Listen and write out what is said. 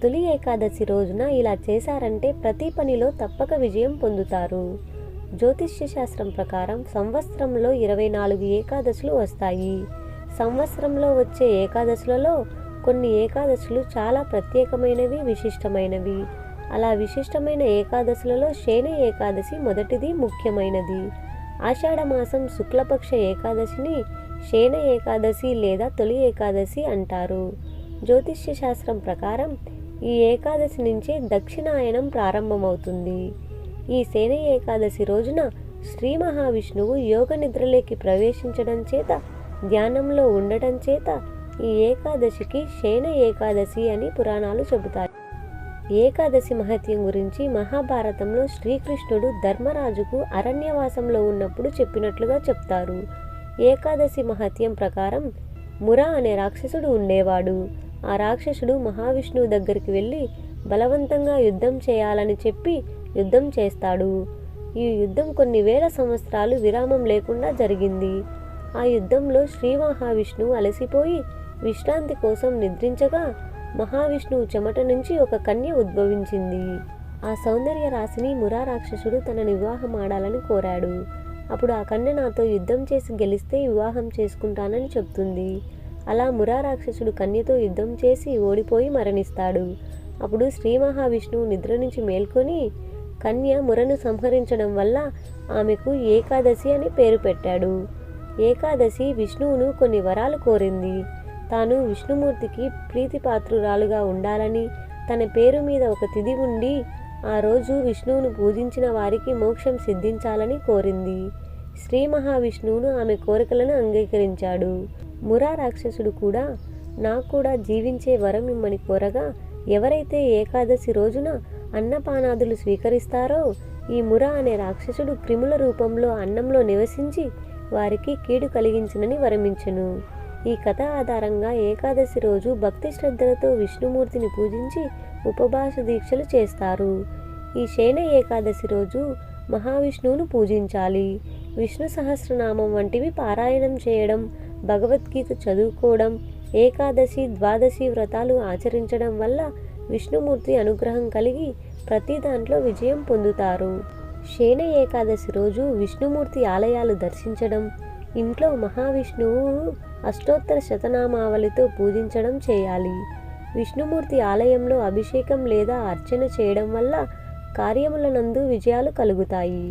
తొలి ఏకాదశి రోజున ఇలా చేశారంటే ప్రతి పనిలో తప్పక విజయం పొందుతారు. జ్యోతిష్య శాస్త్రం ప్రకారం సంవత్సరంలో 24 ఏకాదశులు వస్తాయి. సంవత్సరంలో వచ్చే ఏకాదశులలో కొన్ని ఏకాదశులు చాలా ప్రత్యేకమైనవి, విశిష్టమైనవి. అలా విశిష్టమైన ఏకాదశులలో శయన ఏకాదశి మొదటిది, ముఖ్యమైనది. ఆషాఢమాసం శుక్లపక్ష ఏకాదశిని శయన ఏకాదశి లేదా తొలి ఏకాదశి అంటారు. జ్యోతిష్య శాస్త్రం ప్రకారం ఈ ఏకాదశి నుంచే దక్షిణాయనం ప్రారంభమవుతుంది. ఈ శయన ఏకాదశి రోజున శ్రీ మహావిష్ణువు యోగ నిద్రలోకి ప్రవేశించడం చేత, ధ్యానంలో ఉండటం చేత ఈ ఏకాదశికి శయన ఏకాదశి అని పురాణాలు చెబుతాయి. ఏకాదశి మహత్యం గురించి మహాభారతంలో శ్రీకృష్ణుడు ధర్మరాజుకు అరణ్యవాసంలో ఉన్నప్పుడు చెప్పినట్లుగా చెప్తారు. ఏకాదశి మహత్యం ప్రకారం మురా అనే రాక్షసుడు ఉండేవాడు. ఆ రాక్షసుడు మహావిష్ణువు దగ్గరికి వెళ్ళి బలవంతంగా యుద్ధం చేయాలని చెప్పి యుద్ధం చేస్తాడు. ఈ యుద్ధం కొన్ని వేల సంవత్సరాలు విరామం లేకుండా జరిగింది. ఆ యుద్ధంలో శ్రీ మహావిష్ణువు అలసిపోయి విశ్రాంతి కోసం నిద్రించగా మహావిష్ణువు చెమట నుంచి ఒక కన్య ఉద్భవించింది. ఆ సౌందర్య రాశిని మురా రాక్షసుడు తనను వివాహం ఆడాలని కోరాడు. అప్పుడు ఆ కన్య నాతో యుద్ధం చేసి గెలిస్తే వివాహం చేసుకుంటానని చెప్తుంది. అలా మురా రాక్షసుడు కన్యతో యుద్ధం చేసి ఓడిపోయి మరణిస్తాడు. అప్పుడు శ్రీ మహావిష్ణువు నిద్ర నుంచి మేల్కొని కన్య మురను సంహరించడం వల్ల ఆమెకు ఏకాదశి అని పేరు పెట్టాడు. ఏకాదశి విష్ణువును కొన్ని వరాలు కోరింది. తాను విష్ణుమూర్తికి ప్రీతిపాత్రురాలుగా ఉండాలని, తన పేరు మీద ఒక తిథి ఉండి ఆ రోజు విష్ణువును పూజించిన వారికి మోక్షం సిద్ధించాలని కోరింది. శ్రీ మహావిష్ణువును ఆమె కోరికలను అంగీకరించాడు. మురా రాక్షసుడు కూడా నాకు కూడా జీవించే వరం ఇమ్మని కోరగా, ఎవరైతే ఏకాదశి రోజున అన్నపానాదులు స్వీకరిస్తారో ఈ మురా అనే రాక్షసుడు క్రిముల రూపంలో అన్నంలో నివసించి వారికి కీడు కలిగించునని వరమించెను. ఈ కథ ఆధారంగా ఏకాదశి రోజు భక్తి శ్రద్ధలతో విష్ణుమూర్తిని పూజించి ఉపవాస దీక్షలు చేస్తారు. ఈ శయన ఏకాదశి రోజు మహావిష్ణువును పూజించాలి. విష్ణు సహస్రనామం వంటివి పారాయణం చేయడం, భగవద్గీత చదువుకోవడం, ఏకాదశి, ద్వాదశి వ్రతాలు ఆచరించడం వల్ల విష్ణుమూర్తి అనుగ్రహం కలిగి ప్రతి దాంట్లో విజయం పొందుతారు. శయన ఏకాదశి రోజు విష్ణుమూర్తి ఆలయాలు దర్శించడం, ఇంట్లో మహావిష్ణువు అష్టోత్తర శతనామావళితో పూజించడం చేయాలి. విష్ణుమూర్తి ఆలయంలో అభిషేకం లేదా అర్చన చేయడం వల్ల కార్యములనందు విజయాలు కలుగుతాయి.